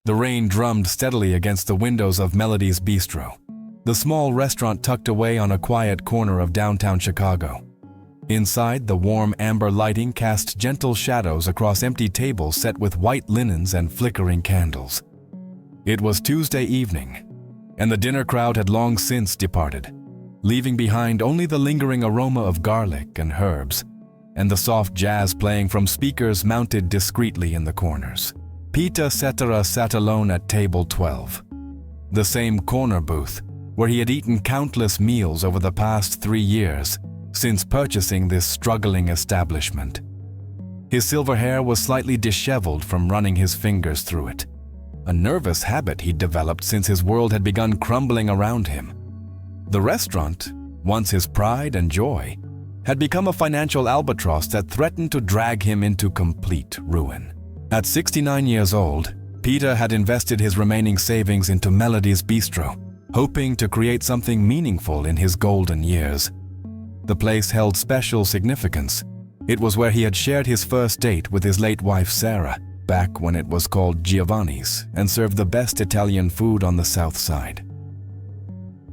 The rain drummed steadily against the windows of Melody's Bistro, the small restaurant tucked away on a quiet corner of downtown Chicago. Inside, the warm amber lighting cast gentle shadows across empty tables set with white linens and flickering candles. It was Tuesday evening, and the dinner crowd had long since departed, leaving behind only the lingering aroma of garlic and herbs, and the soft jazz playing from speakers mounted discreetly in the corners. Peter Cetera sat alone at table 12, the same corner booth where he had eaten countless meals over the past 3 years since purchasing this struggling establishment. His silver hair was slightly disheveled from running his fingers through it, a nervous habit he'd developed since his world had begun crumbling around him. The restaurant, once his pride and joy, had become a financial albatross that threatened to drag him into complete ruin. At 69 years old, Peter had invested his remaining savings into Melody's Bistro, hoping to create something meaningful in his golden years. The place held special significance. It was where he had shared his first date with his late wife Sarah, back when it was called Giovanni's and served the best Italian food on the South Side.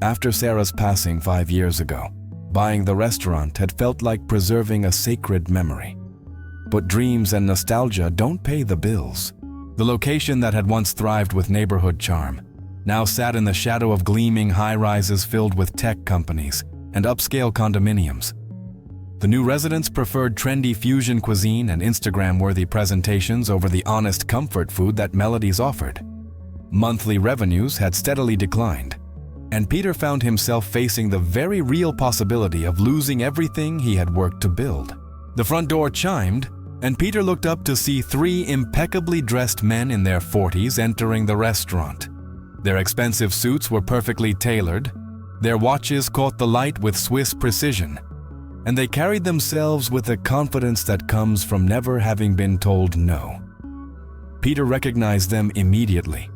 After Sarah's passing 5 years ago, buying the restaurant had felt like preserving a sacred memory. But dreams and nostalgia don't pay the bills. The location that had once thrived with neighborhood charm now sat in the shadow of gleaming high-rises filled with tech companies and upscale condominiums. The new residents preferred trendy fusion cuisine and Instagram-worthy presentations over the honest comfort food that Melody's offered. Monthly revenues had steadily declined, and Peter found himself facing the very real possibility of losing everything he had worked to build. The front door chimed, and Peter looked up to see 3 impeccably dressed men in their 40s entering the restaurant. Their expensive suits were perfectly tailored, their watches caught the light with Swiss precision, and they carried themselves with a confidence that comes from never having been told no. Peter recognized them immediately.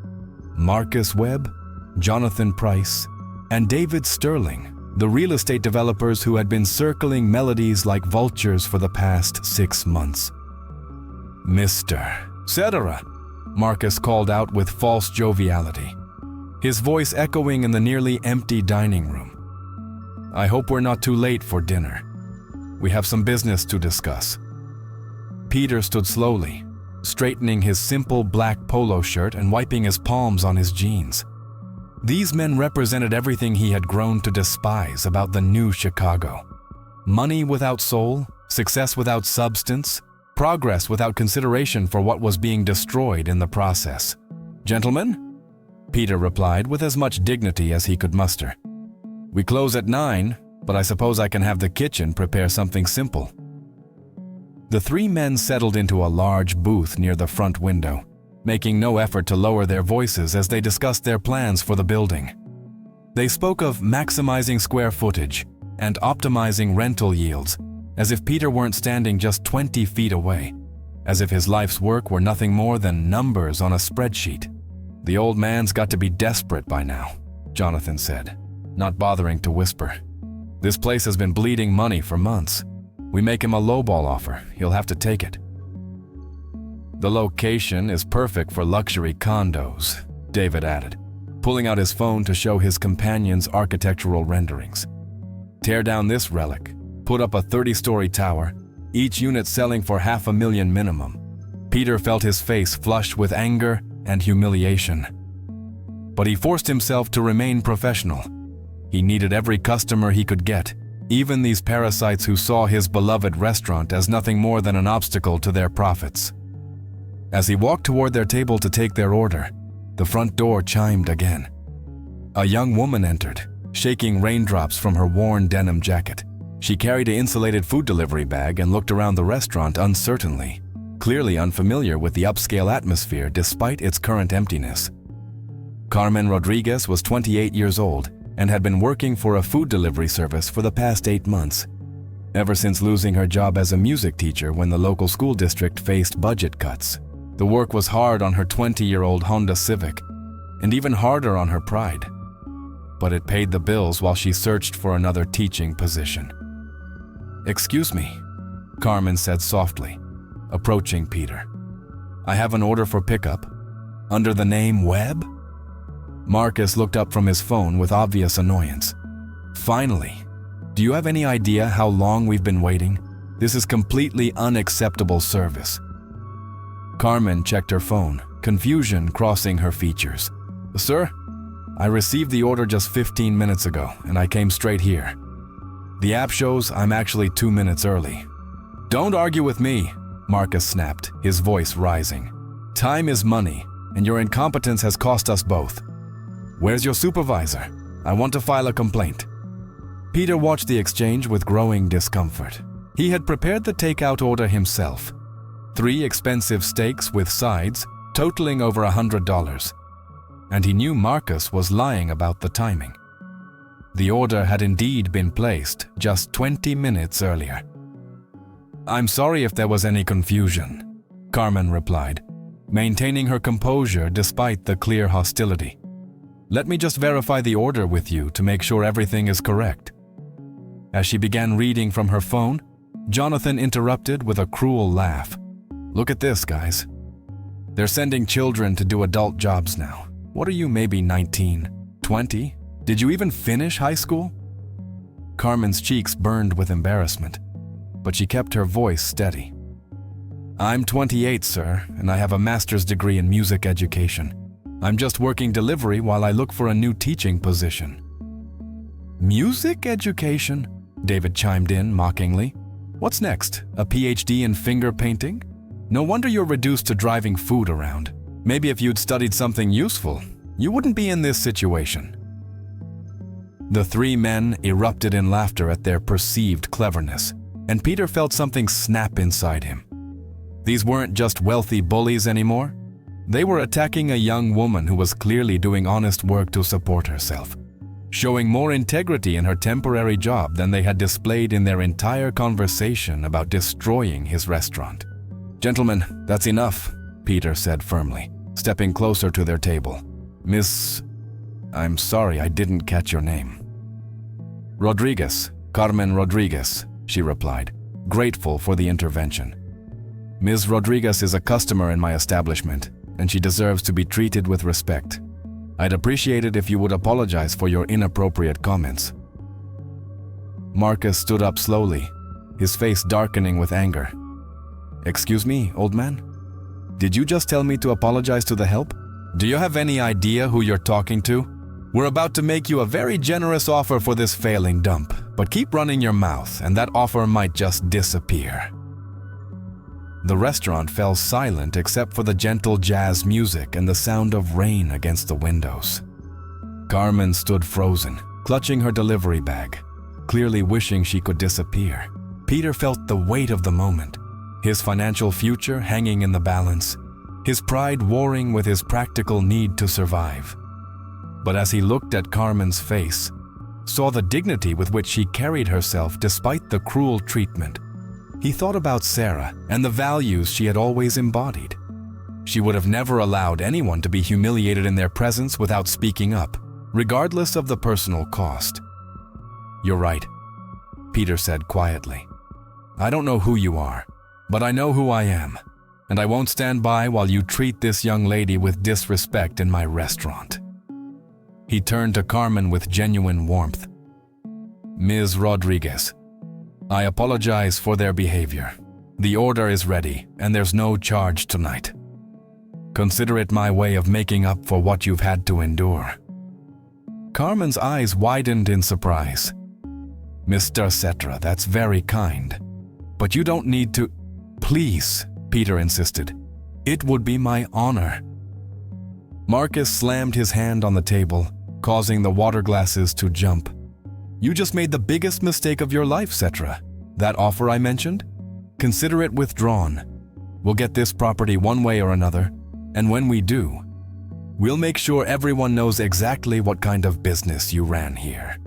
Marcus Webb, Jonathan Price, and David Sterling, the real estate developers who had been circling Melody's like vultures for the past 6 months. "Mr. Cetera," Marcus called out with false joviality, his voice echoing in the nearly empty dining room. "I hope we're not too late for dinner. We have some business to discuss." Peter stood slowly, straightening his simple black polo shirt and wiping his palms on his jeans. These men represented everything he had grown to despise about the new Chicago. Money without soul, success without substance, progress without consideration for what was being destroyed in the process. "Gentlemen," Peter replied with as much dignity as he could muster. "We close at 9, but I suppose I can have the kitchen prepare something simple." The 3 men settled into a large booth near the front window, making no effort to lower their voices as they discussed their plans for the building. They spoke of maximizing square footage and optimizing rental yields, as if Peter weren't standing just 20 feet away, as if his life's work were nothing more than numbers on a spreadsheet. "The old man's got to be desperate by now," Jonathan said, not bothering to whisper. "This place has been bleeding money for months. We make him a lowball offer, he'll have to take it." "The location is perfect for luxury condos," David added, pulling out his phone to show his companion's architectural renderings. "Tear down this relic, put up a 30-story tower, each unit selling for $500,000 minimum." Peter felt his face flushed with anger and humiliation. But he forced himself to remain professional. He needed every customer he could get, even these parasites who saw his beloved restaurant as nothing more than an obstacle to their profits. As he walked toward their table to take their order, the front door chimed again. A young woman entered, shaking raindrops from her worn denim jacket. She carried an insulated food delivery bag and looked around the restaurant uncertainly, clearly unfamiliar with the upscale atmosphere despite its current emptiness. Carmen Rodriguez was 28 years old and had been working for a food delivery service for the past 8 months, ever since losing her job as a music teacher when the local school district faced budget cuts. The work was hard on her 20-year-old Honda Civic, and even harder on her pride. But it paid the bills while she searched for another teaching position. "Excuse me," Carmen said softly, approaching Peter. "I have an order for pickup." Under the name Webb? Marcus looked up from his phone with obvious annoyance. Finally, do you have any idea how long we've been waiting? This is completely unacceptable service. Carmen checked her phone, confusion crossing her features. Sir, I received the order just 15 minutes ago, and I came straight here. The app shows I'm actually 2 minutes early. Don't argue with me, Marcus snapped, his voice rising. Time is money, and your incompetence has cost us both. Where's your supervisor? I want to file a complaint. Peter watched the exchange with growing discomfort. He had prepared the takeout order himself. 3 expensive steaks with sides, totaling over $100. And he knew Marcus was lying about the timing. The order had indeed been placed just 20 minutes earlier. I'm sorry if there was any confusion, Carmen replied, maintaining her composure despite the clear hostility. Let me just verify the order with you to make sure everything is correct. As she began reading from her phone, Jonathan interrupted with a cruel laugh. Look at this, guys. They're sending children to do adult jobs now. What are you, maybe 19, 20? Did you even finish high school? Carmen's cheeks burned with embarrassment, but she kept her voice steady. I'm 28, sir, and I have a master's degree in music education. I'm just working delivery while I look for a new teaching position. Music education? David chimed in mockingly. What's next? A PhD in finger painting? No wonder you're reduced to driving food around. Maybe if you'd studied something useful, you wouldn't be in this situation. The 3 men erupted in laughter at their perceived cleverness, and Peter felt something snap inside him. These weren't just wealthy bullies anymore. They were attacking a young woman who was clearly doing honest work to support herself, showing more integrity in her temporary job than they had displayed in their entire conversation about destroying his restaurant. Gentlemen, that's enough, Peter said firmly, stepping closer to their table. Miss... I'm sorry I didn't catch your name. Rodriguez, Carmen Rodriguez, she replied, grateful for the intervention. Ms. Rodriguez is a customer in my establishment, and she deserves to be treated with respect. I'd appreciate it if you would apologize for your inappropriate comments. Marcus stood up slowly, his face darkening with anger. Excuse me, old man? Did you just tell me to apologize to the help? Do you have any idea who you're talking to? We're about to make you a very generous offer for this failing dump, but keep running your mouth and that offer might just disappear. The restaurant fell silent except for the gentle jazz music and the sound of rain against the windows. Carmen stood frozen, clutching her delivery bag, clearly wishing she could disappear. Peter felt the weight of the moment, his financial future hanging in the balance, his pride warring with his practical need to survive. But as he looked at Carmen's face, saw the dignity with which she carried herself despite the cruel treatment, he thought about Sarah and the values she had always embodied. She would have never allowed anyone to be humiliated in their presence without speaking up, regardless of the personal cost. You're right, Peter said quietly. I don't know who you are, but I know who I am, and I won't stand by while you treat this young lady with disrespect in my restaurant. He turned to Carmen with genuine warmth. Ms. Rodriguez, I apologize for their behavior. The order is ready, and there's no charge tonight. Consider it my way of making up for what you've had to endure. Carmen's eyes widened in surprise. Mr. Cetra, that's very kind. But you don't need to... Please, Peter insisted. It would be my honor. Marcus slammed his hand on the table, causing the water glasses to jump. You just made the biggest mistake of your life, Cetra. That offer I mentioned? Consider it withdrawn. We'll get this property one way or another, and when we do, we'll make sure everyone knows exactly what kind of business you ran here.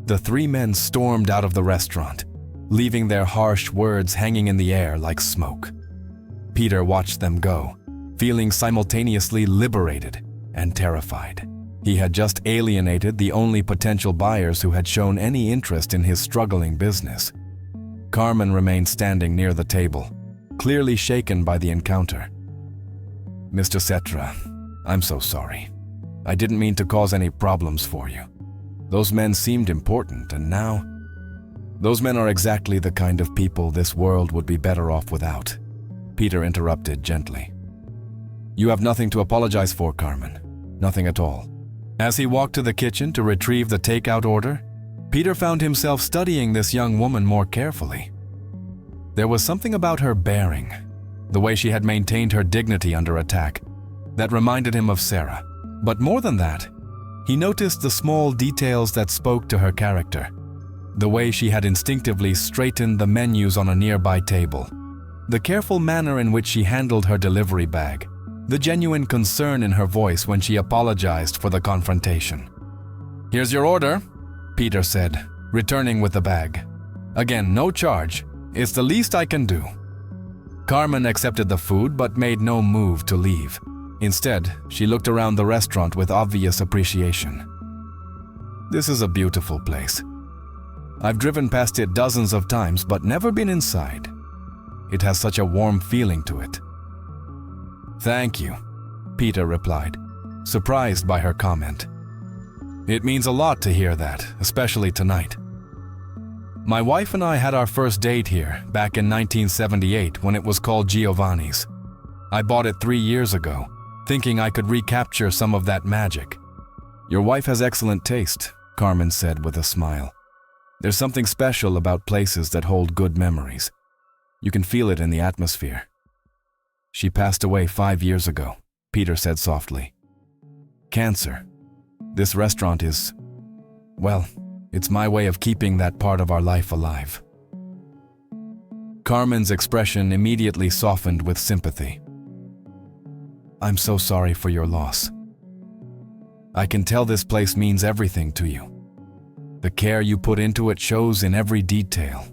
The 3 men stormed out of the restaurant, leaving their harsh words hanging in the air like smoke. Peter watched them go, feeling simultaneously liberated and terrified. He had just alienated the only potential buyers who had shown any interest in his struggling business. Carmen remained standing near the table, clearly shaken by the encounter. Mr. Cetra, I'm so sorry. I didn't mean to cause any problems for you. Those men seemed important, and now... Those men are exactly the kind of people this world would be better off without. Peter interrupted gently. You have nothing to apologize for, Carmen. Nothing at all. As he walked to the kitchen to retrieve the takeout order, Peter found himself studying this young woman more carefully. There was something about her bearing, the way she had maintained her dignity under attack, that reminded him of Sarah. But more than that, he noticed the small details that spoke to her character. The way she had instinctively straightened the menus on a nearby table, the careful manner in which she handled her delivery bag, the genuine concern in her voice when she apologized for the confrontation. Here's your order, Peter said, returning with the bag. Again, no charge. It's the least I can do. Carmen accepted the food but made no move to leave. Instead, she looked around the restaurant with obvious appreciation. This is a beautiful place. I've driven past it dozens of times but never been inside. It has such a warm feeling to it. Thank you, Peter replied, surprised by her comment. It means a lot to hear that, especially tonight. My wife and I had our first date here back in 1978 when it was called Giovanni's. I bought it 3 years ago, thinking I could recapture some of that magic. Your wife has excellent taste, Carmen said with a smile. There's something special about places that hold good memories. You can feel it in the atmosphere. She passed away 5 years ago, Peter said softly. Cancer. This restaurant is, well, it's my way of keeping that part of our life alive. Carmen's expression immediately softened with sympathy. I'm so sorry for your loss. I can tell this place means everything to you. The care you put into it shows in every detail.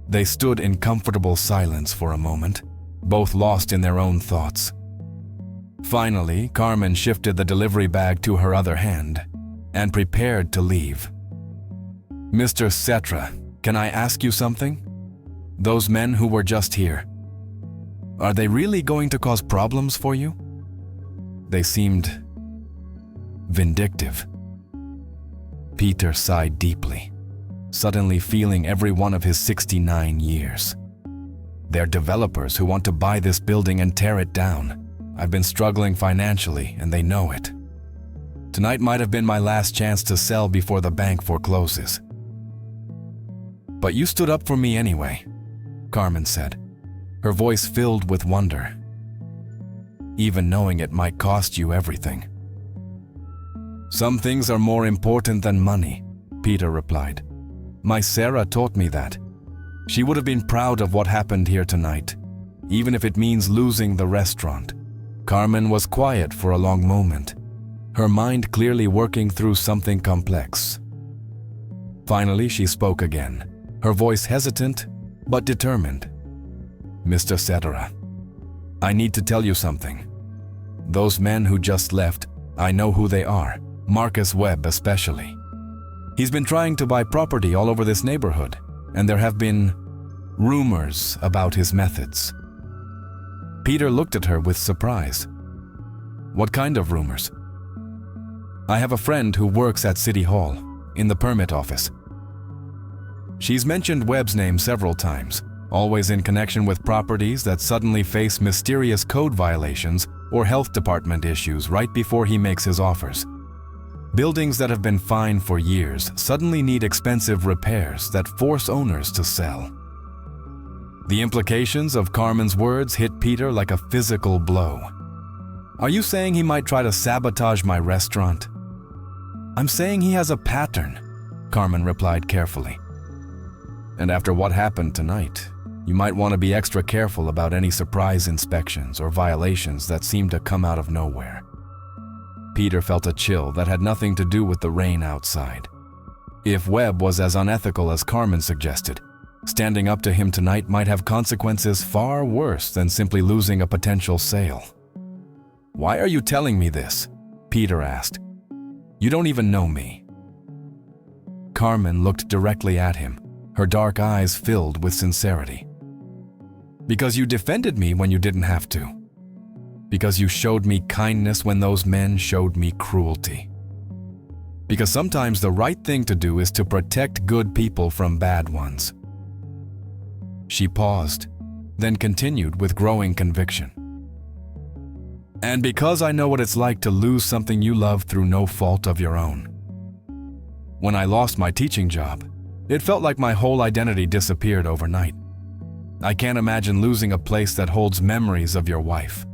They stood in comfortable silence for a moment, both lost in their own thoughts. Finally, Carmen shifted the delivery bag to her other hand and prepared to leave. Mr. Cetra, can I ask you something? Those men who were just here, are they really going to cause problems for you? They seemed vindictive. Peter sighed deeply, suddenly feeling every one of his 69 years. They're developers who want to buy this building and tear it down. I've been struggling financially, and they know it. Tonight might have been my last chance to sell before the bank forecloses. But you stood up for me anyway, Carmen said, her voice filled with wonder. Even knowing it might cost you everything. Some things are more important than money, Peter replied. My Sarah taught me that. She would have been proud of what happened here tonight, even if it means losing the restaurant. Carmen was quiet for a long moment, her mind clearly working through something complex. Finally, she spoke again, her voice hesitant but determined. Mr. Cetra, I need to tell you something. Those men who just left, I know who they are, Marcus Webb especially. He's been trying to buy property all over this neighborhood, and there have been rumors about his methods. Peter looked at her with surprise. What kind of rumors? I have a friend who works at City Hall, in the permit office. She's mentioned Webb's name several times, always in connection with properties that suddenly face mysterious code violations or health department issues right before he makes his offers. Buildings that have been fine for years suddenly need expensive repairs that force owners to sell. The implications of Carmen's words hit Peter like a physical blow. Are you saying he might try to sabotage my restaurant? I'm saying he has a pattern, Carmen replied carefully. And after what happened tonight, you might want to be extra careful about any surprise inspections or violations that seem to come out of nowhere. Peter felt a chill that had nothing to do with the rain outside. If Webb was as unethical as Carmen suggested, standing up to him tonight might have consequences far worse than simply losing a potential sale. Why are you telling me this? Peter asked. You don't even know me. Carmen looked directly at him, her dark eyes filled with sincerity. Because you defended me when you didn't have to, Because you showed me kindness when those men showed me cruelty. Because sometimes the right thing to do is to protect good people from bad ones." She paused, then continued with growing conviction. "And because I know what it's like to lose something you love through no fault of your own. When I lost my teaching job, it felt like my whole identity disappeared overnight. I can't imagine losing a place that holds memories of your wife."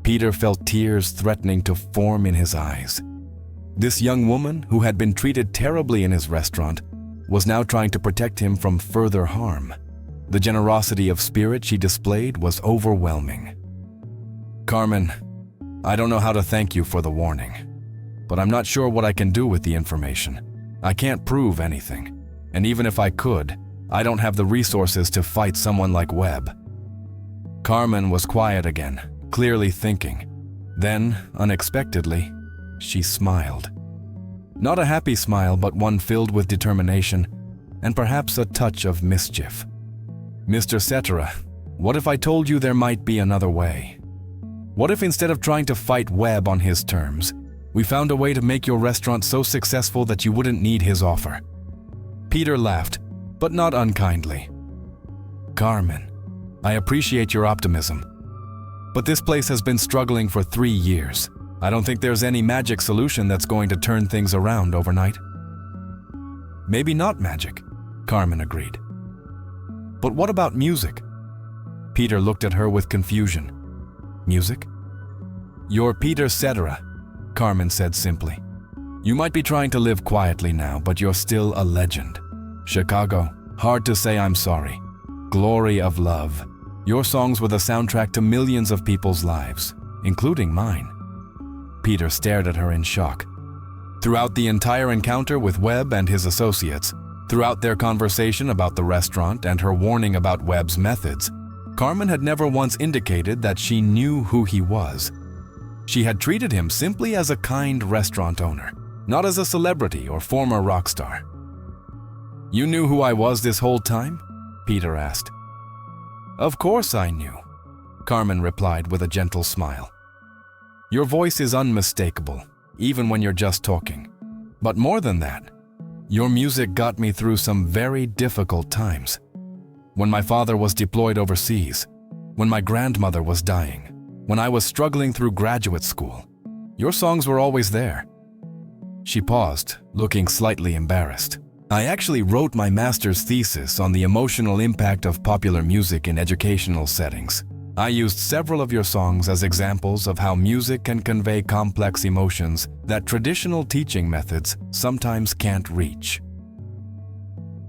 Peter felt tears threatening to form in his eyes. This young woman, who had been treated terribly in his restaurant, was now trying to protect him from further harm. The generosity of spirit she displayed was overwhelming. "Carmen, I don't know how to thank you for the warning, but I'm not sure what I can do with the information. I can't prove anything, and even if I could, I don't have the resources to fight someone like Webb." Carmen was quiet again, clearly thinking. Then, unexpectedly, she smiled. Not a happy smile, but one filled with determination and perhaps a touch of mischief. "Mr. Cetera, what if I told you there might be another way? What if instead of trying to fight Webb on his terms, we found a way to make your restaurant so successful that you wouldn't need his offer?" Peter laughed, but not unkindly. "Carmen, I appreciate your optimism, but this place has been struggling for 3 years. I don't think there's any magic solution that's going to turn things around overnight." "Maybe not magic," Carmen agreed. "But what about music?" Peter looked at her with confusion. "Music?" "You're Peter Cetera," Carmen said simply. "You might be trying to live quietly now, but you're still a legend. Chicago, hard to say I'm sorry. Glory of love. Your songs were the soundtrack to millions of people's lives, including mine." Peter stared at her in shock. Throughout the entire encounter with Webb and his associates, throughout their conversation about the restaurant and her warning about Webb's methods, Carmen had never once indicated that she knew who he was. She had treated him simply as a kind restaurant owner, not as a celebrity or former rock star. "You knew who I was this whole time?" Peter asked. "Of course I knew," Carmen replied with a gentle smile. "Your voice is unmistakable, even when you're just talking. But more than that, your music got me through some very difficult times. When my father was deployed overseas, when my grandmother was dying, when I was struggling through graduate school, your songs were always there." She paused, looking slightly embarrassed. "I actually wrote my master's thesis on the emotional impact of popular music in educational settings. I used several of your songs as examples of how music can convey complex emotions that traditional teaching methods sometimes can't reach."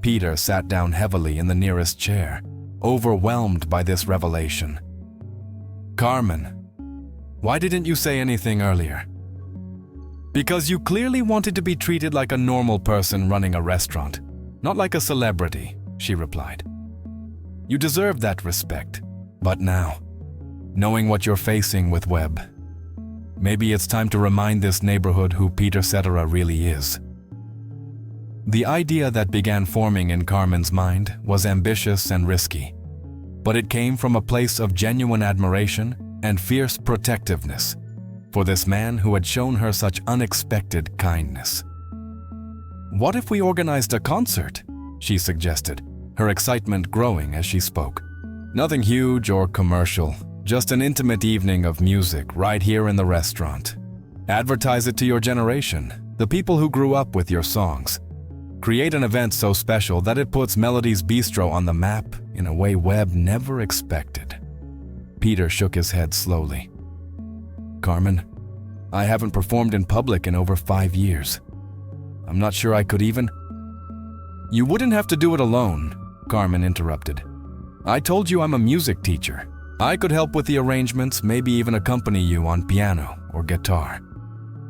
Peter sat down heavily in the nearest chair, overwhelmed by this revelation. "Carmen, why didn't you say anything earlier?" "Because you clearly wanted to be treated like a normal person running a restaurant, not like a celebrity," she replied. "You deserve that respect. But now, knowing what you're facing with Webb, maybe it's time to remind this neighborhood who Peter Cetera really is." The idea that began forming in Carmen's mind was ambitious and risky, but it came from a place of genuine admiration and fierce protectiveness for this man who had shown her such unexpected kindness. "What if we organized a concert?" she suggested, her excitement growing as she spoke. "Nothing huge or commercial, just an intimate evening of music right here in the restaurant. Advertise it to your generation, the people who grew up with your songs. Create an event so special that it puts Melody's Bistro on the map in a way Webb never expected." Peter shook his head slowly. "Carmen, I haven't performed in public in over 5 years. I'm not sure I could even—" "You wouldn't have to do it alone," Carmen interrupted. "I told you I'm a music teacher. I could help with the arrangements, maybe even accompany you on piano or guitar.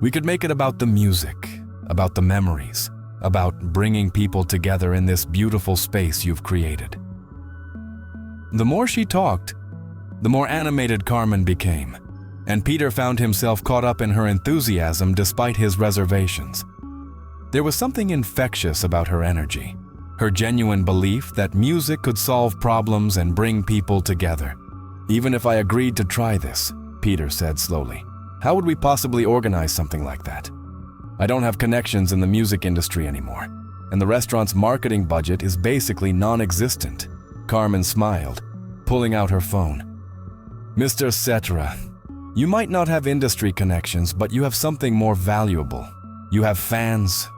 We could make it about the music, about the memories, about bringing people together in this beautiful space you've created." The more she talked, the more animated Carmen became, and Peter found himself caught up in her enthusiasm despite his reservations. There was something infectious about her energy, her genuine belief that music could solve problems and bring people together. "Even if I agreed to try this, Peter said slowly. "How would we possibly organize something like that? I don't have connections in the music industry anymore, and the restaurant's marketing budget is basically non-existent." Carmen smiled, pulling out her phone. "Mr. Cetera, you might not have industry connections, but you have something more valuable. You have fans,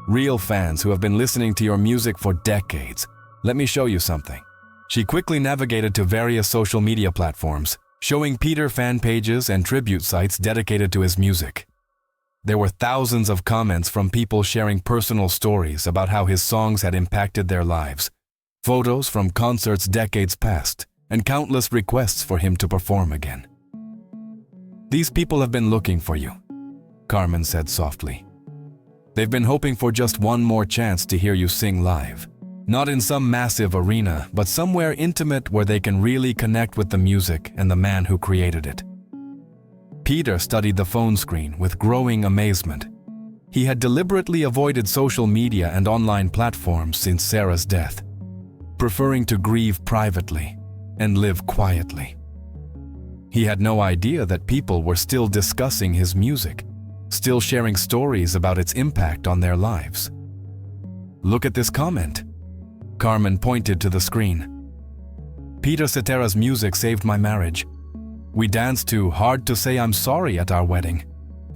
real fans who have been listening to your music for decades. Let me show you something." She quickly navigated to various social media platforms, showing Peter fan pages and tribute sites dedicated to his music. There were thousands of comments from people sharing personal stories about how his songs had impacted their lives, photos from concerts decades past, and countless requests for him to perform again. "These people have been looking for you," Carmen said softly. "They've been hoping for just one more chance to hear you sing live. Not in some massive arena, but somewhere intimate where they can really connect with the music and the man who created it." Peter studied the phone screen with growing amazement. He had deliberately avoided social media and online platforms since Sarah's death, preferring to grieve privately and live quietly. He had no idea that people were still discussing his music, still sharing stories about its impact on their lives. "Look at this comment." Carmen pointed to the screen. "Peter Cetera's music saved my marriage. We danced to Hard to Say I'm Sorry at our wedding.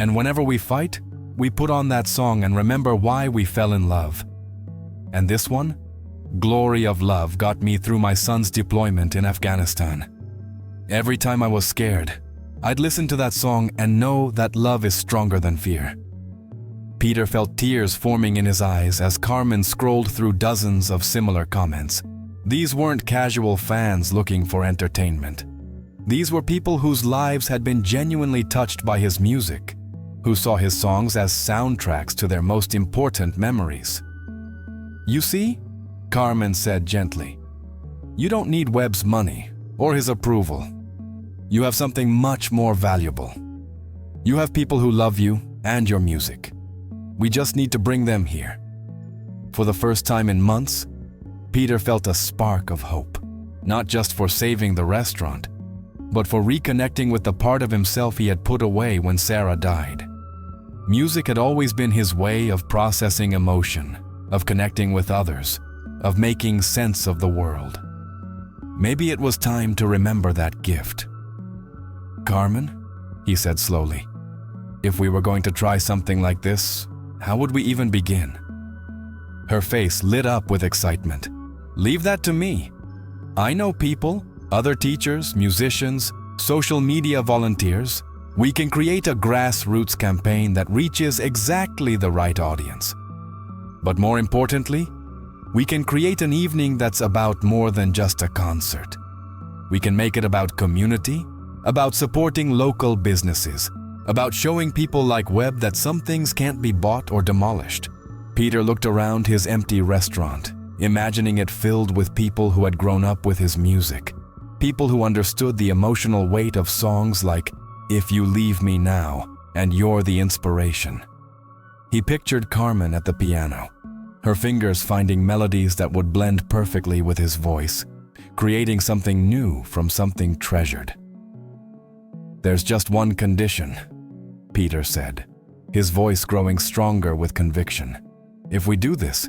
And whenever we fight, we put on that song and remember why we fell in love. And this one? Glory of Love got me through my son's deployment in Afghanistan. Every time I was scared, I'd listen to that song and know that love is stronger than fear." Peter felt tears forming in his eyes as Carmen scrolled through dozens of similar comments. These weren't casual fans looking for entertainment. These were people whose lives had been genuinely touched by his music, who saw his songs as soundtracks to their most important memories. "You see," Carmen said gently, "you don't need Webb's money or his approval. You have something much more valuable. You have people who love you and your music. We just need to bring them here." For the first time in months, Peter felt a spark of hope, not just for saving the restaurant, but for reconnecting with the part of himself he had put away when Sarah died. Music had always been his way of processing emotion, of connecting with others, of making sense of the world. Maybe it was time to remember that gift. "Carmen," he said slowly, "if we were going to try something like this, how would we even begin?" Her face lit up with excitement. "Leave that to me. I know people, other teachers, musicians, social media volunteers. We can create a grassroots campaign that reaches exactly the right audience. But more importantly, we can create an evening that's about more than just a concert. We can make it about community, about supporting local businesses, about showing people like Webb that some things can't be bought or demolished." Peter looked around his empty restaurant, imagining it filled with people who had grown up with his music, people who understood the emotional weight of songs like "If You Leave Me Now" and "You're the Inspiration." He pictured Carmen at the piano, her fingers finding melodies that would blend perfectly with his voice, creating something new from something treasured. "There's just one condition," Peter said, his voice growing stronger with conviction. "If we do this,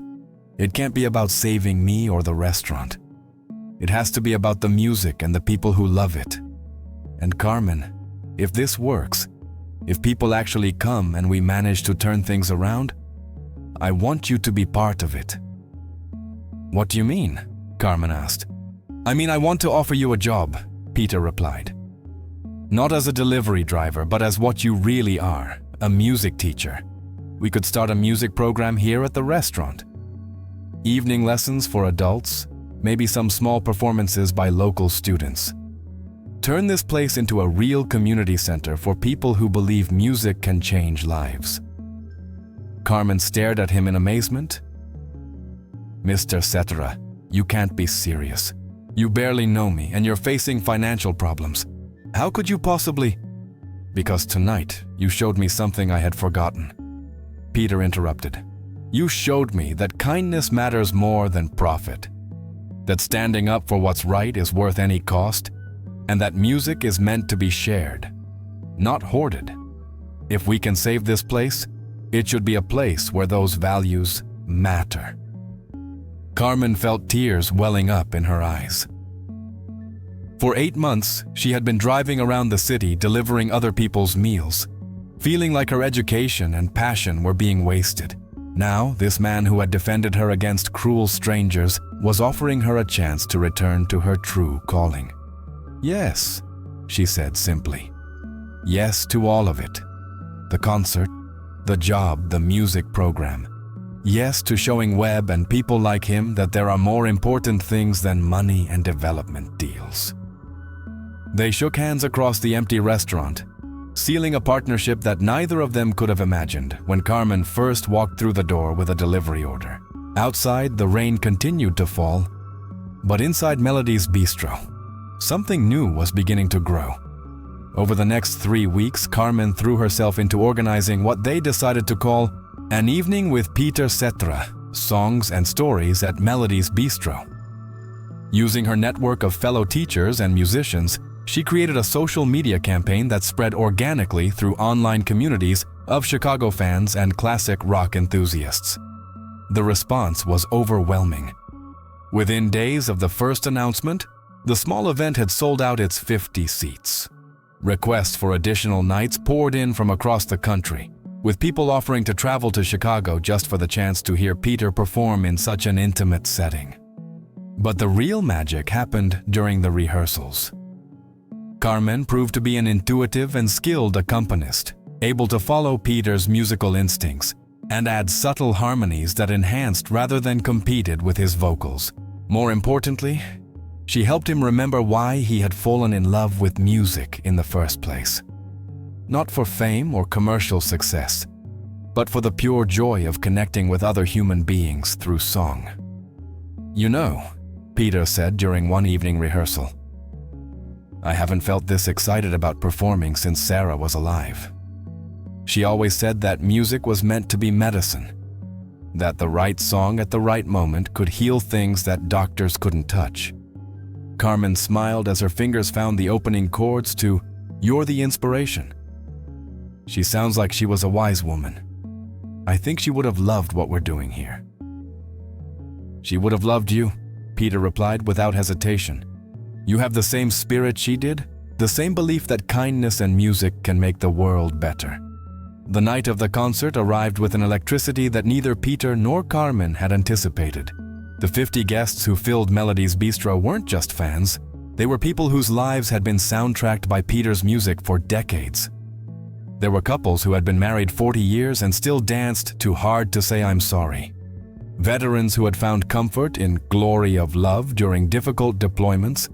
it can't be about saving me or the restaurant. It has to be about the music and the people who love it. And Carmen, if this works, if people actually come and we manage to turn things around, I want you to be part of it." "What do you mean?" Carmen asked. "I mean, I want to offer you a job," Peter replied. "Not as a delivery driver, but as what you really are, a music teacher. We could start a music program here at the restaurant. Evening lessons for adults, maybe some small performances by local students. Turn this place into a real community center for people who believe music can change lives." Carmen stared at him in amazement. "Mr. Cetera, you can't be serious. You barely know me and you're facing financial problems. How could you possibly—" "Because tonight you showed me something I had forgotten," Peter interrupted. "You showed me that kindness matters more than profit, that standing up for what's right is worth any cost, and that music is meant to be shared, not hoarded. If we can save this place, it should be a place where those values matter. Carmen felt tears welling up in her eyes. For 8 months, she had been driving around the city delivering other people's meals, feeling like her education and passion were being wasted. Now, this man who had defended her against cruel strangers was offering her a chance to return to her true calling. Yes, she said simply. Yes to all of it. The concert, the job, the music program. Yes to showing Webb and people like him that there are more important things than money and development deals. They shook hands across the empty restaurant, sealing a partnership that neither of them could have imagined when Carmen first walked through the door with a delivery order. Outside, the rain continued to fall, but inside Melody's bistro, something new was beginning to grow. Over the next 3 weeks, Carmen threw herself into organizing what they decided to call An Evening with Peter Cetera, Songs and Stories at Melody's Bistro. Using her network of fellow teachers and musicians, she created a social media campaign that spread organically through online communities of Chicago fans and classic rock enthusiasts. The response was overwhelming. Within days of the first announcement, the small event had sold out its 50 seats. Requests for additional nights poured in from across the country, with people offering to travel to Chicago just for the chance to hear Peter perform in such an intimate setting. But the real magic happened during the rehearsals. Carmen proved to be an intuitive and skilled accompanist, able to follow Peter's musical instincts and add subtle harmonies that enhanced rather than competed with his vocals. More importantly, she helped him remember why he had fallen in love with music in the first place. Not for fame or commercial success, but for the pure joy of connecting with other human beings through song. "You know," Peter said during one evening rehearsal, "I haven't felt this excited about performing since Sarah was alive. She always said that music was meant to be medicine, that the right song at the right moment could heal things that doctors couldn't touch." Carmen smiled as her fingers found the opening chords to "You're the Inspiration." She sounds like she was a wise woman. I think she would have loved what we're doing here. "She would have loved you," Peter replied without hesitation. "You have the same spirit she did, the same belief that kindness and music can make the world better." The night of the concert arrived with an electricity that neither Peter nor Carmen had anticipated. The 50 guests who filled Melody's Bistro weren't just fans. They were people whose lives had been soundtracked by Peter's music for decades. There were couples who had been married 40 years and still danced to Hard to Say I'm Sorry. Veterans who had found comfort in Glory of Love during difficult deployments,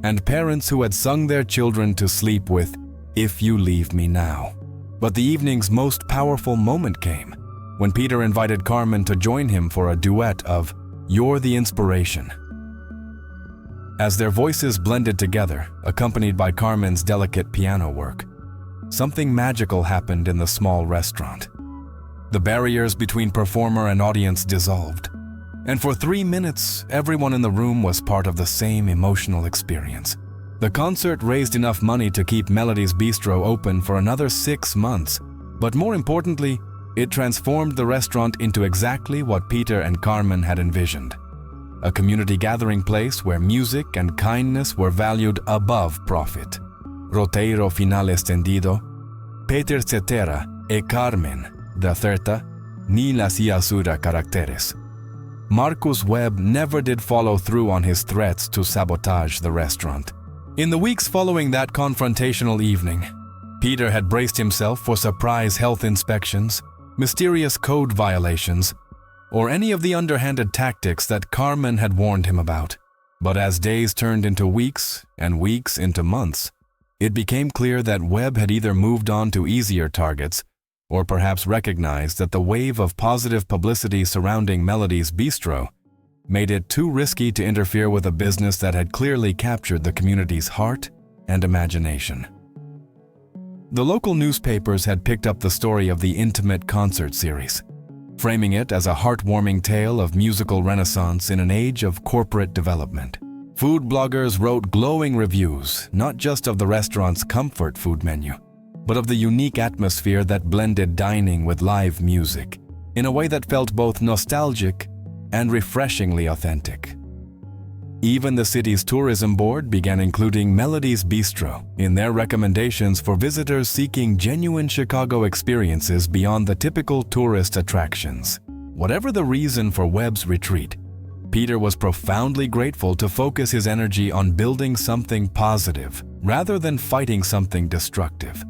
and parents who had sung their children to sleep with If You Leave Me Now. But the evening's most powerful moment came when Peter invited Carmen to join him for a duet of You're the Inspiration. As their voices blended together, accompanied by Carmen's delicate piano work, something magical happened in the small restaurant. The barriers between performer and audience dissolved, and for 3 minutes, everyone in the room was part of the same emotional experience. The concert raised enough money to keep Melody's Bistro open for another 6 months, but more importantly, it transformed the restaurant into exactly what Peter and Carmen had envisioned. A community gathering place where music and kindness were valued above profit. Roteiro final extendido, Peter Cetera e Carmen, de oferta, ni las iasura caracteres. Marcus Webb never did follow through on his threats to sabotage the restaurant. In the weeks following that confrontational evening, Peter had braced himself for surprise health inspections, mysterious code violations, or any of the underhanded tactics that Carmen had warned him about. But as days turned into weeks and weeks into months, it became clear that Webb had either moved on to easier targets or perhaps recognized that the wave of positive publicity surrounding Melody's Bistro made it too risky to interfere with a business that had clearly captured the community's heart and imagination. The local newspapers had picked up the story of the intimate concert series, framing it as a heartwarming tale of musical renaissance in an age of corporate development. Food bloggers wrote glowing reviews, not just of the restaurant's comfort food menu, but of the unique atmosphere that blended dining with live music in a way that felt both nostalgic and refreshingly authentic. Even the city's tourism board began including Melody's Bistro in their recommendations for visitors seeking genuine Chicago experiences beyond the typical tourist attractions. Whatever the reason for Webb's retreat, Peter was profoundly grateful to focus his energy on building something positive rather than fighting something destructive.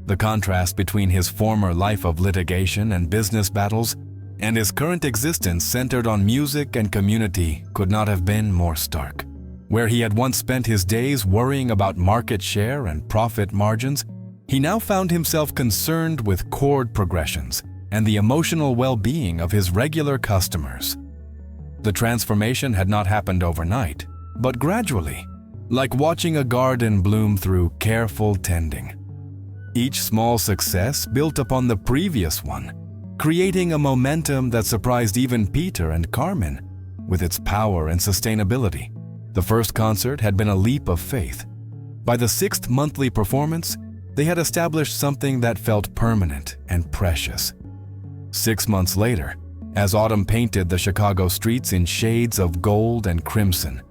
The contrast between his former life of litigation and business battles and his current existence centered on music and community could not have been more stark. Where he had once spent his days worrying about market share and profit margins, he now found himself concerned with chord progressions and the emotional well-being of his regular customers. The transformation had not happened overnight, but gradually, like watching a garden bloom through careful tending. Each small success built upon the previous one, creating a momentum that surprised even Peter and Carmen with its power and sustainability. The first concert had been a leap of faith. By the sixth monthly performance, they had established something that felt permanent and precious. 6 months later, as autumn painted the Chicago streets in shades of gold and crimson,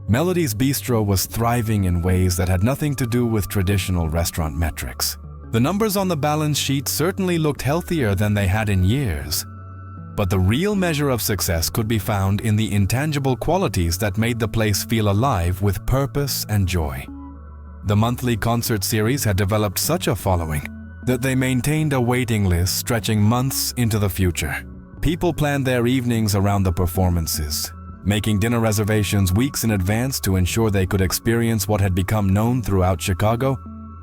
Melody's Bistro was thriving in ways that had nothing to do with traditional restaurant metrics. The numbers on the balance sheet certainly looked healthier than they had in years, but the real measure of success could be found in the intangible qualities that made the place feel alive with purpose and joy. The monthly concert series had developed such a following that they maintained a waiting list stretching months into the future. People planned their evenings around the performances, making dinner reservations weeks in advance to ensure they could experience what had become known throughout Chicago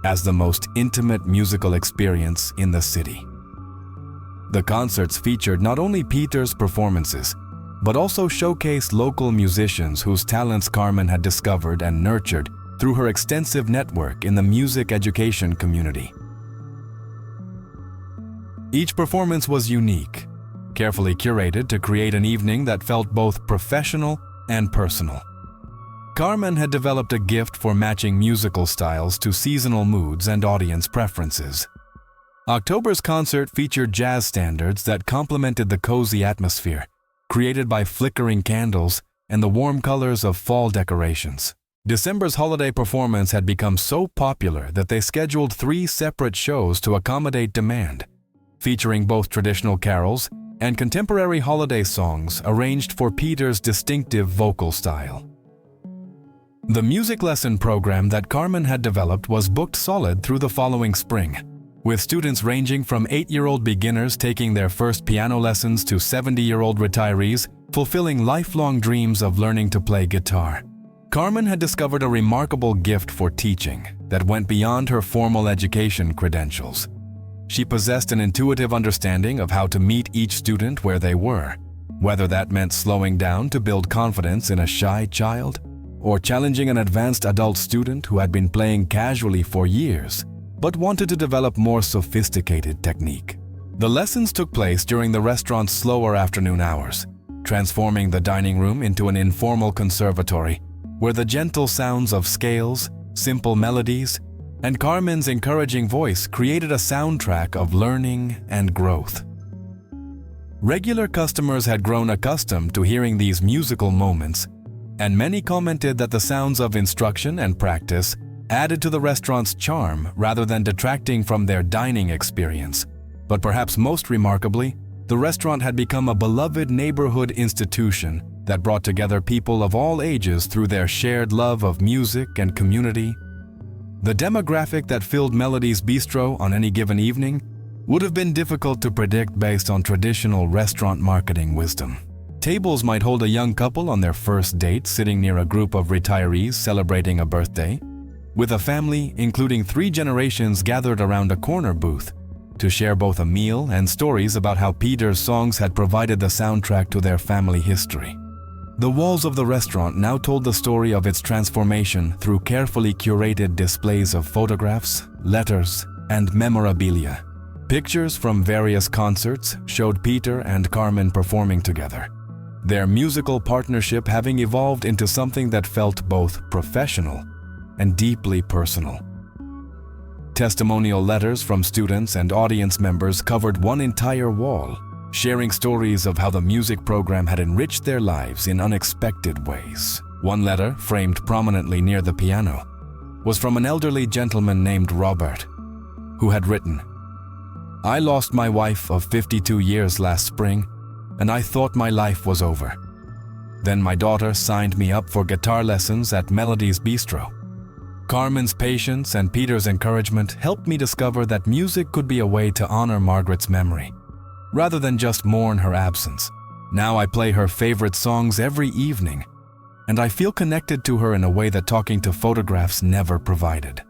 as the most intimate musical experience in the city. The concerts featured not only Peter's performances, but also showcased local musicians whose talents Carmen had discovered and nurtured through her extensive network in the music education community. Each performance was unique, carefully curated to create an evening that felt both professional and personal. Carmen had developed a gift for matching musical styles to seasonal moods and audience preferences. October's concert featured jazz standards that complemented the cozy atmosphere, created by flickering candles and the warm colors of fall decorations. December's holiday performance had become so popular that they scheduled 3 separate shows to accommodate demand, featuring both traditional carols and contemporary holiday songs arranged for Peter's distinctive vocal style. The music lesson program that Carmen had developed was booked solid through the following spring, with students ranging from 8-year-old beginners taking their first piano lessons to 70-year-old retirees fulfilling lifelong dreams of learning to play guitar. Carmen had discovered a remarkable gift for teaching that went beyond her formal education credentials. She possessed an intuitive understanding of how to meet each student where they were, whether that meant slowing down to build confidence in a shy child, or challenging an advanced adult student who had been playing casually for years, but wanted to develop more sophisticated technique. The lessons took place during the restaurant's slower afternoon hours, transforming the dining room into an informal conservatory where the gentle sounds of scales, simple melodies, and Carmen's encouraging voice created a soundtrack of learning and growth. Regular customers had grown accustomed to hearing these musical moments, and many commented that the sounds of instruction and practice added to the restaurant's charm rather than detracting from their dining experience. But perhaps most remarkably, the restaurant had become a beloved neighborhood institution that brought together people of all ages through their shared love of music and community. The demographic that filled Melody's Bistro on any given evening would have been difficult to predict based on traditional restaurant marketing wisdom. Tables might hold a young couple on their first date sitting near a group of retirees celebrating a birthday, with a family including 3 generations gathered around a corner booth to share both a meal and stories about how Peter's songs had provided the soundtrack to their family history. The walls of the restaurant now told the story of its transformation through carefully curated displays of photographs, letters, and memorabilia. Pictures from various concerts showed Peter and Carmen performing together, their musical partnership having evolved into something that felt both professional and deeply personal. Testimonial letters from students and audience members covered one entire wall, sharing stories of how the music program had enriched their lives in unexpected ways. One letter, framed prominently near the piano, was from an elderly gentleman named Robert, who had written, "I lost my wife of 52 years last spring, and I thought my life was over. Then my daughter signed me up for guitar lessons at Melody's Bistro. Carmen's patience and Peter's encouragement helped me discover that music could be a way to honor Margaret's memory, rather than just mourn her absence. Now I play her favorite songs every evening, and I feel connected to her in a way that talking to photographs never provided."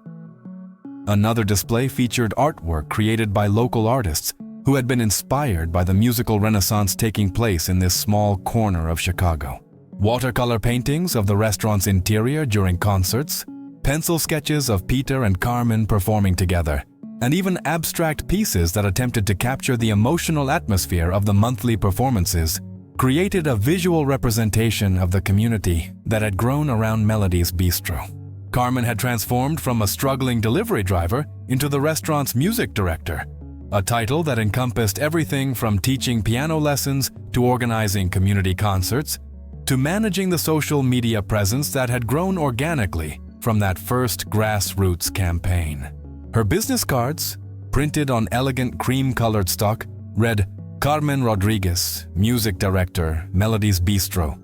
Another display featured artwork created by local artists who had been inspired by the musical renaissance taking place in this small corner of Chicago. Watercolor paintings of the restaurant's interior during concerts, pencil sketches of Peter and Carmen performing together, and even abstract pieces that attempted to capture the emotional atmosphere of the monthly performances created a visual representation of the community that had grown around Melody's Bistro. Carmen had transformed from a struggling delivery driver into the restaurant's music director, a title that encompassed everything from teaching piano lessons to organizing community concerts to managing the social media presence that had grown organically from that first grassroots campaign. Her business cards, printed on elegant cream-colored stock, read Carmen Rodriguez, Music Director, Melody's Bistro.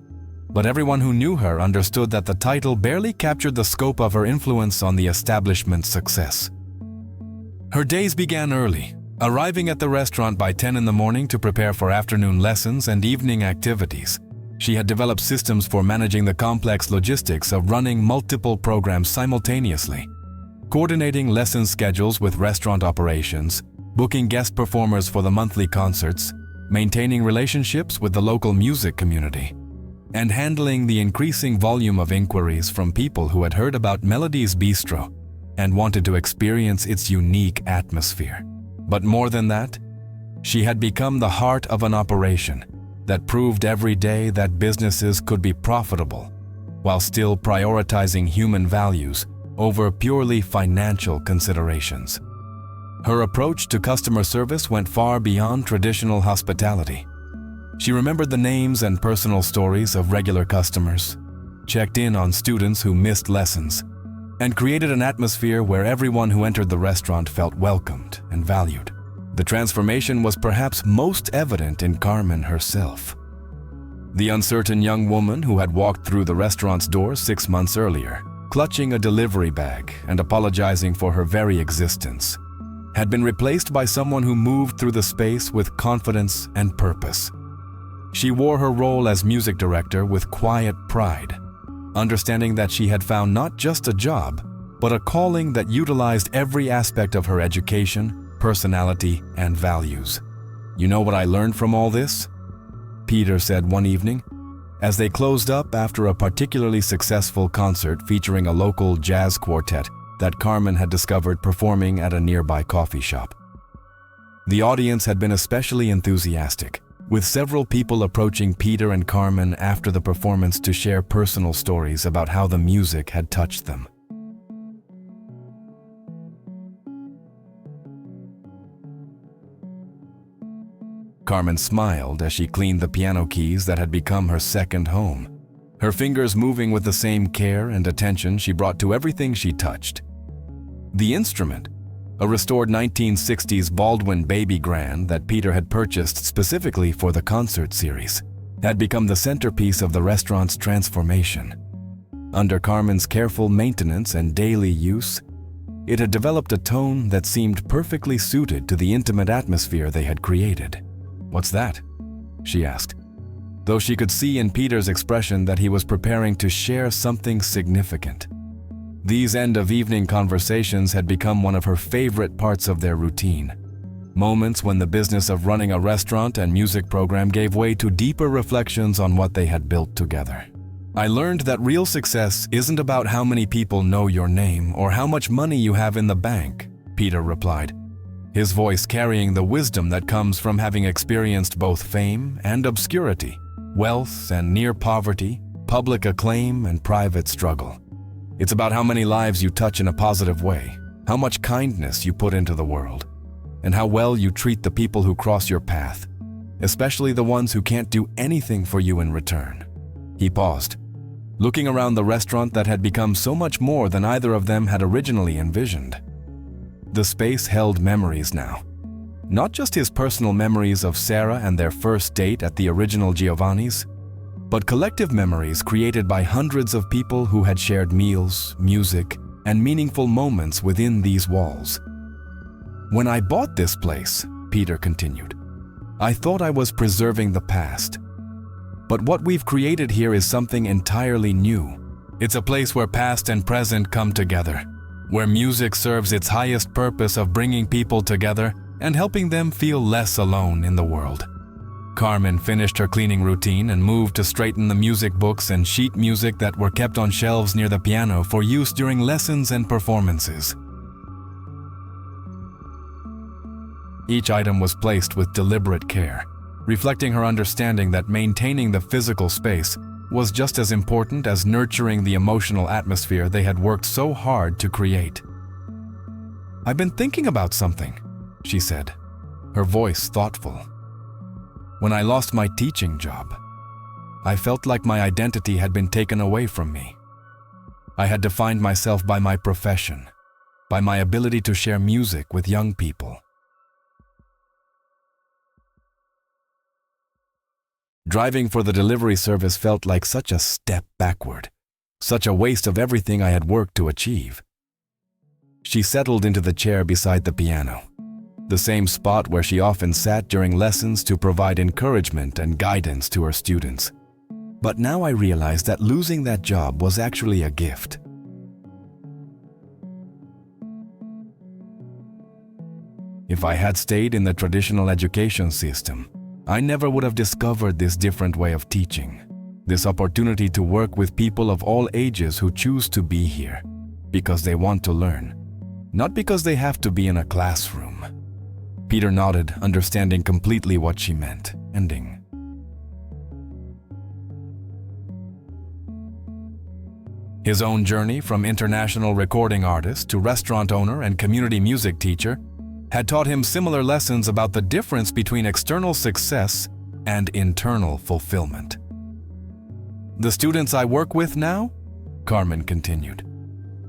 But everyone who knew her understood that the title barely captured the scope of her influence on the establishment's success. Her days began early, arriving at the restaurant by 10 in the morning to prepare for afternoon lessons and evening activities. She had developed systems for managing the complex logistics of running multiple programs simultaneously, coordinating lesson schedules with restaurant operations, booking guest performers for the monthly concerts, maintaining relationships with the local music community, and handling the increasing volume of inquiries from people who had heard about Melody's Bistro and wanted to experience its unique atmosphere. But more than that, she had become the heart of an operation that proved every day that businesses could be profitable while still prioritizing human values over purely financial considerations. Her approach to customer service went far beyond traditional hospitality. She remembered the names and personal stories of regular customers, checked in on students who missed lessons, and created an atmosphere where everyone who entered the restaurant felt welcomed and valued. The transformation was perhaps most evident in Carmen herself. The uncertain young woman who had walked through the restaurant's doors 6 months earlier, clutching a delivery bag and apologizing for her very existence, had been replaced by someone who moved through the space with confidence and purpose. She wore her role as music director with quiet pride, understanding that she had found not just a job, but a calling that utilized every aspect of her education, personality, and values. "You know what I learned from all this?" Peter said one evening, as they closed up after a particularly successful concert featuring a local jazz quartet that Carmen had discovered performing at a nearby coffee shop. The audience had been especially enthusiastic, with several people approaching Peter and Carmen after the performance to share personal stories about how the music had touched them. Carmen smiled as she cleaned the piano keys that had become her second home, her fingers moving with the same care and attention she brought to everything she touched. The instrument, a restored 1960s Baldwin baby grand that Peter had purchased specifically for the concert series, had become the centerpiece of the restaurant's transformation. Under Carmen's careful maintenance and daily use, it had developed a tone that seemed perfectly suited to the intimate atmosphere they had created. "What's that?" she asked, though she could see in Peter's expression that he was preparing to share something significant. These end-of-evening conversations had become one of her favorite parts of their routine, moments when the business of running a restaurant and music program gave way to deeper reflections on what they had built together. "I learned that real success isn't about how many people know your name or how much money you have in the bank," Peter replied, his voice carrying the wisdom that comes from having experienced both fame and obscurity, wealth and near poverty, public acclaim and private struggle. "It's about how many lives you touch in a positive way, how much kindness you put into the world, and how well you treat the people who cross your path, especially the ones who can't do anything for you in return." He paused, looking around the restaurant that had become so much more than either of them had originally envisioned. The space held memories now. Not just his personal memories of Sarah and their first date at the original Giovanni's, but collective memories created by hundreds of people who had shared meals, music, and meaningful moments within these walls. "When I bought this place," Peter continued, "I thought I was preserving the past. But what we've created here is something entirely new. It's a place where past and present come together, where music serves its highest purpose of bringing people together and helping them feel less alone in the world." Carmen finished her cleaning routine and moved to straighten the music books and sheet music that were kept on shelves near the piano for use during lessons and performances. Each item was placed with deliberate care, reflecting her understanding that maintaining the physical space was just as important as nurturing the emotional atmosphere they had worked so hard to create. "I've been thinking about something," she said, her voice thoughtful. "When I lost my teaching job, I felt like my identity had been taken away from me. I had defined myself by my profession, by my ability to share music with young people. Driving for the delivery service felt like such a step backward, such a waste of everything I had worked to achieve." She settled into the chair beside the piano, the same spot where she often sat during lessons to provide encouragement and guidance to her students. "But now I realized that losing that job was actually a gift. If I had stayed in the traditional education system, I never would have discovered this different way of teaching, this opportunity to work with people of all ages who choose to be here because they want to learn, not because they have to be in a classroom." Peter nodded, understanding completely what she meant, ending. His own journey from international recording artist to restaurant owner and community music teacher had taught him similar lessons about the difference between external success and internal fulfillment. "The students I work with now," Carmen continued,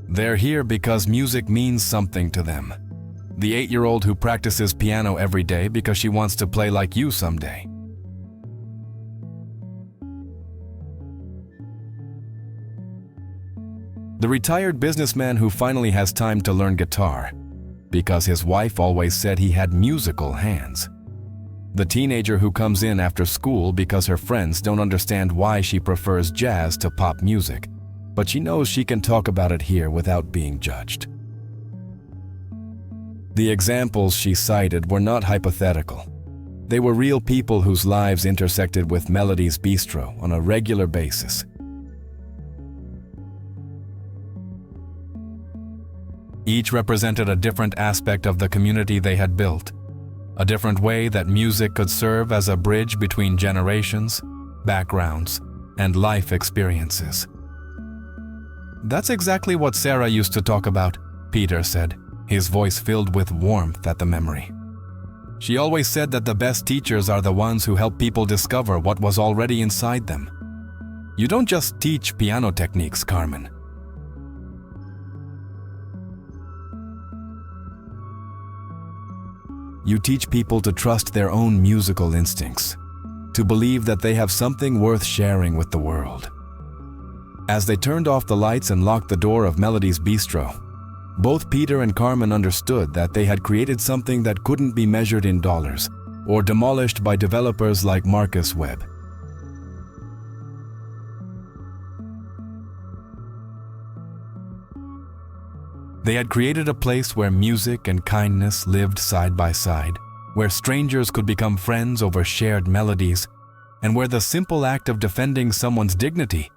"they're here because music means something to them. The 8-year-old who practices piano every day because she wants to play like you someday. The retired businessman who finally has time to learn guitar because his wife always said he had musical hands. The teenager who comes in after school because her friends don't understand why she prefers jazz to pop music, but she knows she can talk about it here without being judged." The examples she cited were not hypothetical. They were real people whose lives intersected with Melody's Bistro on a regular basis. Each represented a different aspect of the community they had built, a different way that music could serve as a bridge between generations, backgrounds, and life experiences. "That's exactly what Sarah used to talk about," Peter said, his voice filled with warmth at the memory. "She always said that the best teachers are the ones who help people discover what was already inside them. You don't just teach piano techniques, Carmen. You teach people to trust their own musical instincts, to believe that they have something worth sharing with the world." As they turned off the lights and locked the door of Melody's Bistro, both Peter and Carmen understood that they had created something that couldn't be measured in dollars or demolished by developers like Marcus Webb. They had created a place where music and kindness lived side by side, where strangers could become friends over shared melodies, and where the simple act of defending someone's dignity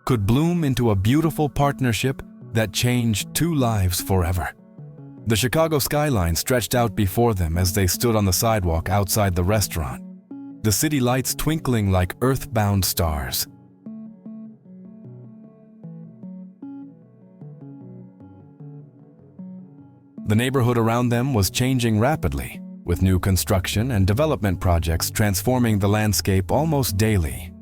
could bloom into a beautiful partnership that changed 2 lives forever. The Chicago skyline stretched out before them as they stood on the sidewalk outside the restaurant, the city lights twinkling like earthbound stars. The neighborhood around them was changing rapidly, with new construction and development projects transforming the landscape almost daily.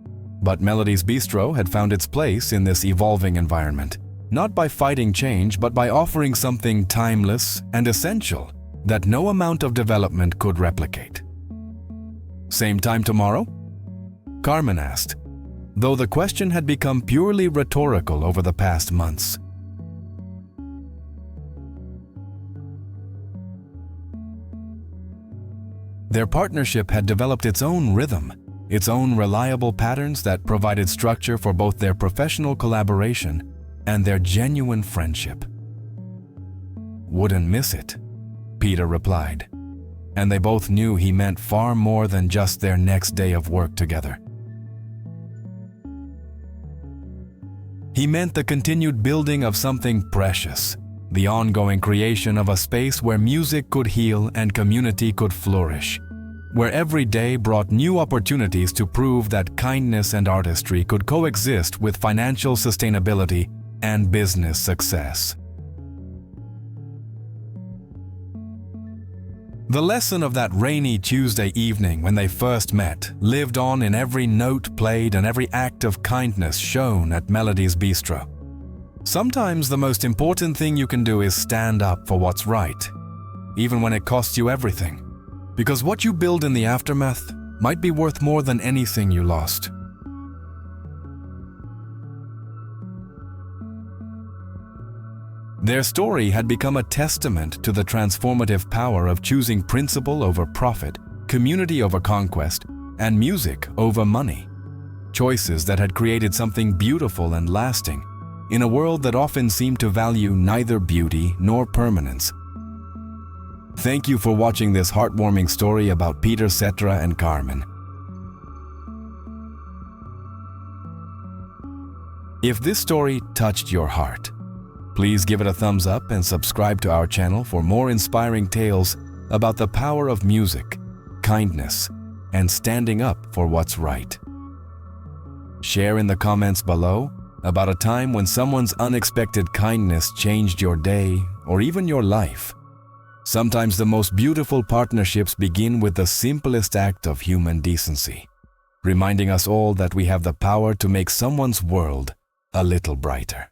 But Melody's Bistro had found its place in this evolving environment, not by fighting change, but by offering something timeless and essential that no amount of development could replicate. Same time tomorrow? Carmen asked, though the question had become purely rhetorical over the past months. Their partnership had developed its own rhythm, its own reliable patterns that provided structure for both their professional collaboration and their genuine friendship. "Wouldn't miss it," Peter replied, and they both knew he meant far more than just their next day of work together. He meant the continued building of something precious, the ongoing creation of a space where music could heal and community could flourish, where every day brought new opportunities to prove that kindness and artistry could coexist with financial sustainability and business success. The lesson of that rainy Tuesday evening when they first met lived on in every note played and every act of kindness shown at Melody's Bistro. Sometimes the most important thing you can do is stand up for what's right, even when it costs you everything, because what you build in the aftermath might be worth more than anything you lost. Their story had become a testament to the transformative power of choosing principle over profit, community over conquest, and music over money. Choices that had created something beautiful and lasting in a world that often seemed to value neither beauty nor permanence. Thank you for watching this heartwarming story about Peter Cetera and Carmen. If this story touched your heart, please give it a thumbs up and subscribe to our channel for more inspiring tales about the power of music, kindness, and standing up for what's right. Share in the comments below about a time when someone's unexpected kindness changed your day or even your life. Sometimes the most beautiful partnerships begin with the simplest act of human decency, reminding us all that we have the power to make someone's world a little brighter.